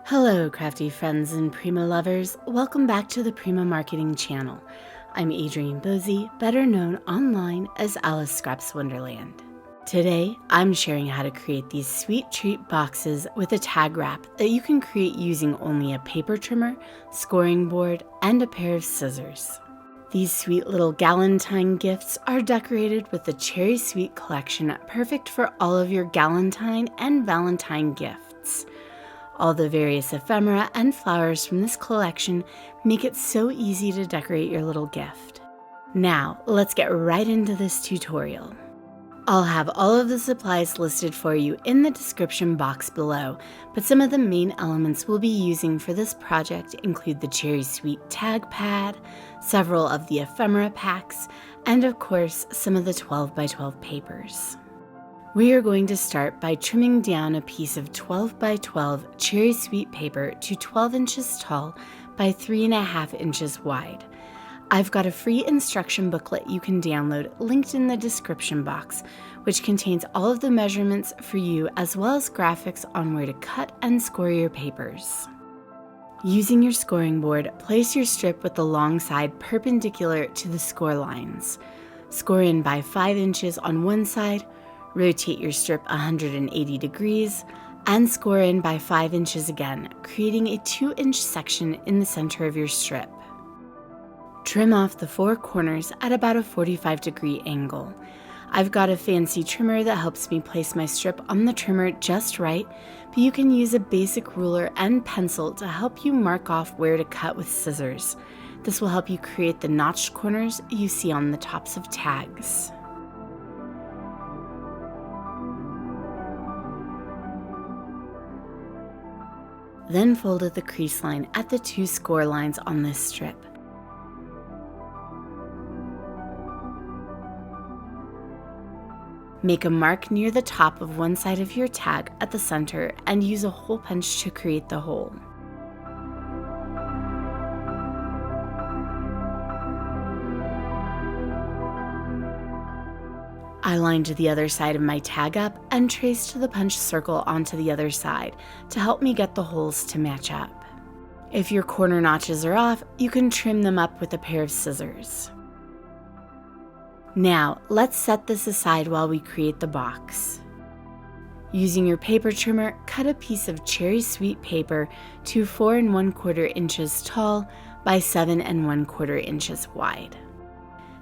Hello, crafty friends and Prima lovers. Welcome back to the Prima Marketing channel. I'm Adrienne, better known online as Alice Scraps Wonderland. Today, I'm sharing how to create these sweet treat boxes with a tag wrap that you can create using only a paper trimmer, scoring board, and a pair of scissors. These sweet little Galentine gifts are decorated with the Cherry Sweet collection, perfect for all of your Galentine and Valentine gifts. All the various ephemera and flowers from this collection make it so easy to decorate your little gift. Now, let's get right into this tutorial. I'll have all of the supplies listed for you in the description box below, but some of the main elements we'll be using for this project include the Cherry Sweet tag pad, several of the ephemera packs, and of course, some of the 12 by 12 papers. We are going to start by trimming down a piece of 12 by 12 Cherry Sweet paper to 12 inches tall by 3.5 inches wide. I've got a free instruction booklet you can download linked in the description box, which contains all of the measurements for you as well as graphics on where to cut and score your papers. Using your scoring board, place your strip with the long side perpendicular to the score lines. Score in by 5 inches on one side, rotate your strip 180 degrees, and score in by 5 inches again, creating a 2-inch section in the center of your strip. Trim off the 4 corners at about a 45-degree angle. I've got a fancy trimmer that helps me place my strip on the trimmer just right, but you can use a basic ruler and pencil to help you mark off where to cut with scissors. This will help you create the notched corners you see on the tops of tags. Then fold at the crease line at the 2 score lines on this strip. Make a mark near the top of one side of your tag at the center and use a hole punch to create the hole. I lined the other side of my tag up and traced the punch circle onto the other side to help me get the holes to match up. If your corner notches are off, you can trim them up with a pair of scissors. Now, let's set this aside while we create the box. Using your paper trimmer, cut a piece of Cherry Sweet paper to 4 1/4 inches tall by 7 1/4 inches wide.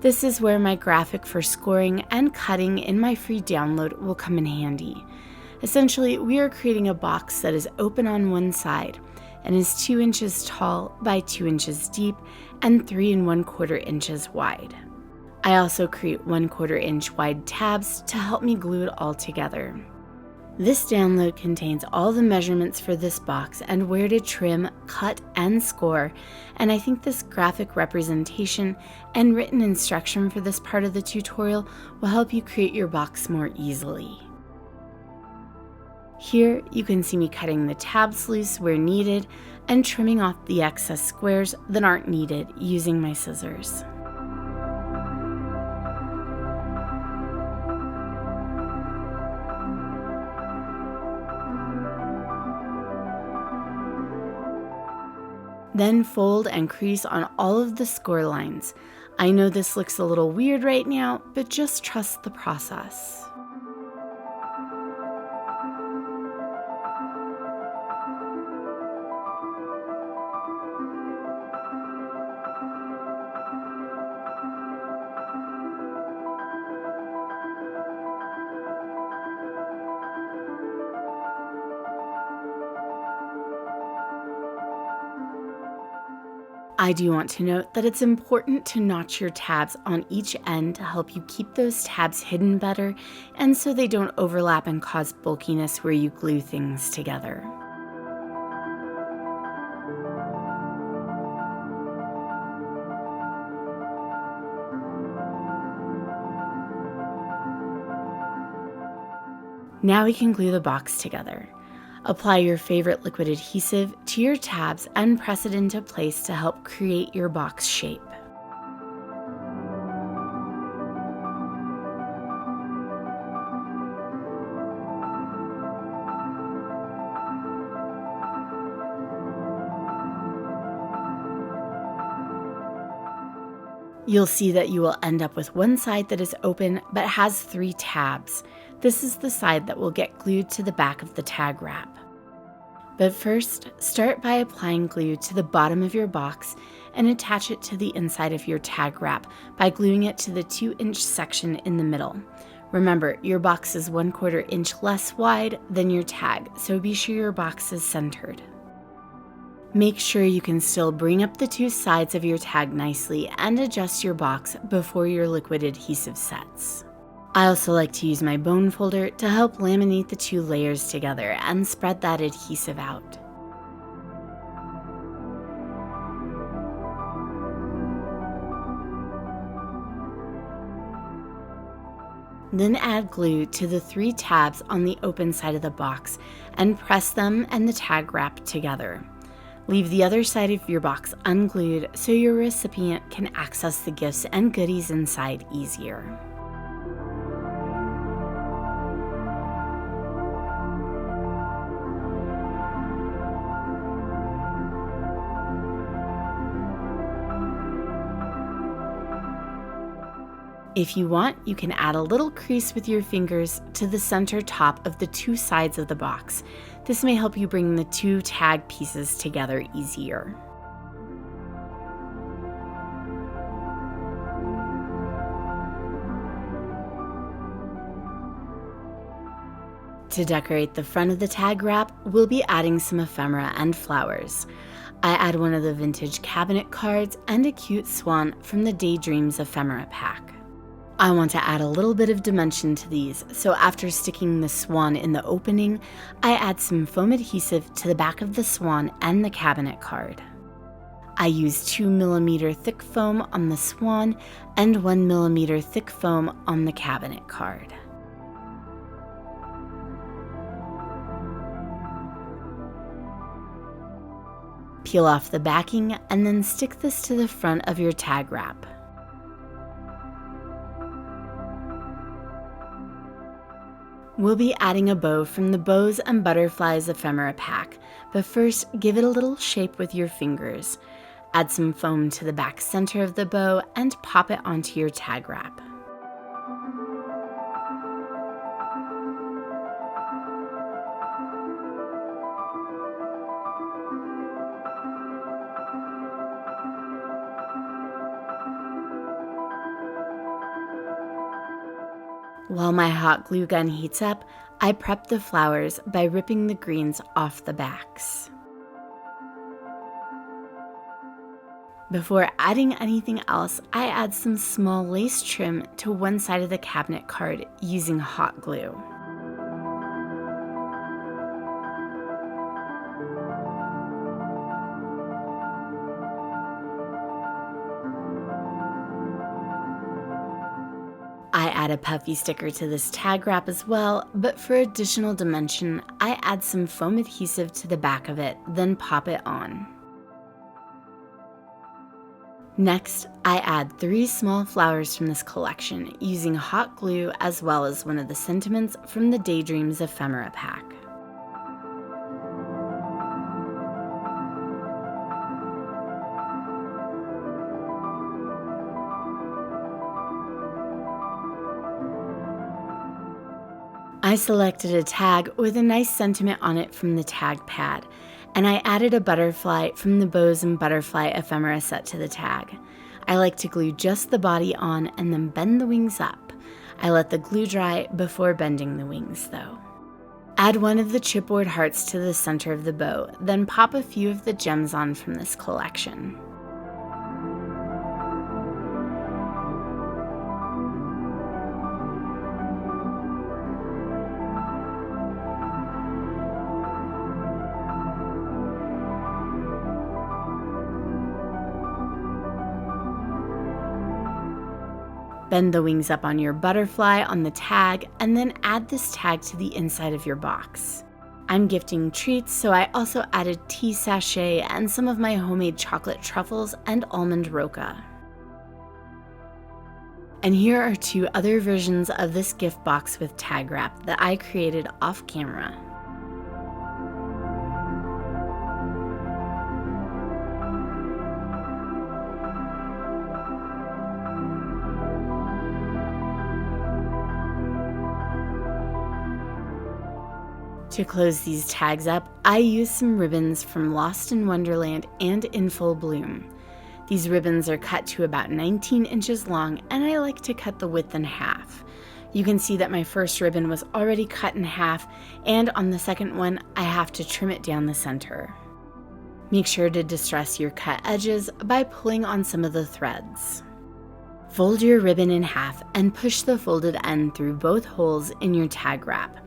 This is where my graphic for scoring and cutting in my free download will come in handy. Essentially, we are creating a box that is open on one side and is 2 inches tall by 2 inches deep and 3 1/4 inches wide. I also create 1/4 inch wide tabs to help me glue it all together. This download contains all the measurements for this box and where to trim, cut, and score, and I think this graphic representation and written instruction for this part of the tutorial will help you create your box more easily. Here you can see me cutting the tabs loose where needed and trimming off the excess squares that aren't needed using my scissors. Then fold and crease on all of the score lines. I know this looks a little weird right now, but just trust the process. I do want to note that it's important to notch your tabs on each end to help you keep those tabs hidden better and so they don't overlap and cause bulkiness where you glue things together. Now we can glue the box together. Apply your favorite liquid adhesive to your tabs and press it into place to help create your box shape. You'll see that you will end up with one side that is open but has 3 tabs. This is the side that will get glued to the back of the tag wrap. But first, start by applying glue to the bottom of your box and attach it to the inside of your tag wrap by gluing it to the 2-inch section in the middle. Remember, your box is 1/4 inch less wide than your tag, so be sure your box is centered. Make sure you can still bring up the 2 sides of your tag nicely and adjust your box before your liquid adhesive sets. I also like to use my bone folder to help laminate the 2 layers together and spread that adhesive out. Then add glue to the 3 tabs on the open side of the box and press them and the tag wrap together. Leave the other side of your box unglued so your recipient can access the gifts and goodies inside easier. If you want, you can add a little crease with your fingers to the center top of the 2 sides of the box. This may help you bring the 2 tag pieces together easier. To decorate the front of the tag wrap, we'll be adding some ephemera and flowers. I add one of the vintage cabinet cards and a cute swan from the Daydreams ephemera pack. I want to add a little bit of dimension to these, so after sticking the swan in the opening, I add some foam adhesive to the back of the swan and the cabinet card. I use 2mm thick foam on the swan and 1mm thick foam on the cabinet card. Peel off the backing and then stick this to the front of your tag wrap. We'll be adding a bow from the Bows and Butterflies ephemera pack, but first give it a little shape with your fingers. Add some foam to the back center of the bow and pop it onto your tag wrap. While my hot glue gun heats up, I prep the flowers by ripping the greens off the backs. Before adding anything else, I add some small lace trim to one side of the cabinet card using hot glue. I add a puffy sticker to this tag wrap as well, but for additional dimension, I add some foam adhesive to the back of it, then pop it on. Next, I add 3 small flowers from this collection using hot glue as well as one of the sentiments from the Daydreams ephemera pack. I selected a tag with a nice sentiment on it from the tag pad, and I added a butterfly from the Bows and Butterfly ephemera set to the tag. I like to glue just the body on and then bend the wings up. I let the glue dry before bending the wings though. Add one of the chipboard hearts to the center of the bow, then pop a few of the gems on from this collection. Bend the wings up on your butterfly on the tag and then add this tag to the inside of your box. I'm gifting treats, so I also added tea sachet and some of my homemade chocolate truffles and almond roca. And here are 2 other versions of this gift box with tag wrap that I created off camera. To close these tags up, I use some ribbons from Lost in Wonderland and In Full Bloom. These ribbons are cut to about 19 inches long, and I like to cut the width in half. You can see that my first ribbon was already cut in half, and on the second one, I have to trim it down the center. Make sure to distress your cut edges by pulling on some of the threads. Fold your ribbon in half and push the folded end through both holes in your tag wrap.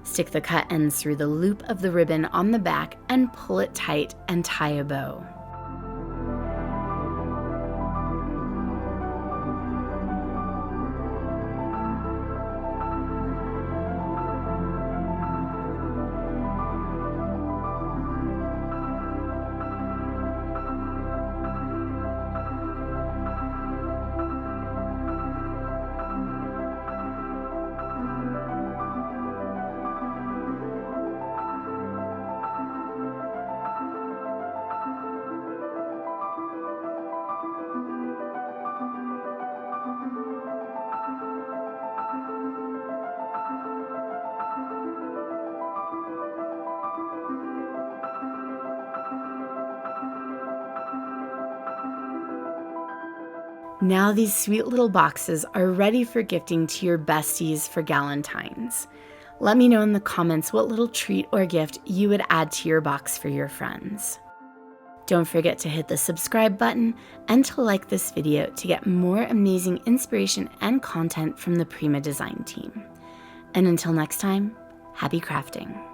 Stick the cut ends through the loop of the ribbon on the back and pull it tight and tie a bow. Now these sweet little boxes are ready for gifting to your besties for Galentines. Let me know in the comments what little treat or gift you would add to your box for your friends. Don't forget to hit the subscribe button and to like this video to get more amazing inspiration and content from the Prima design team. And until next time, happy crafting.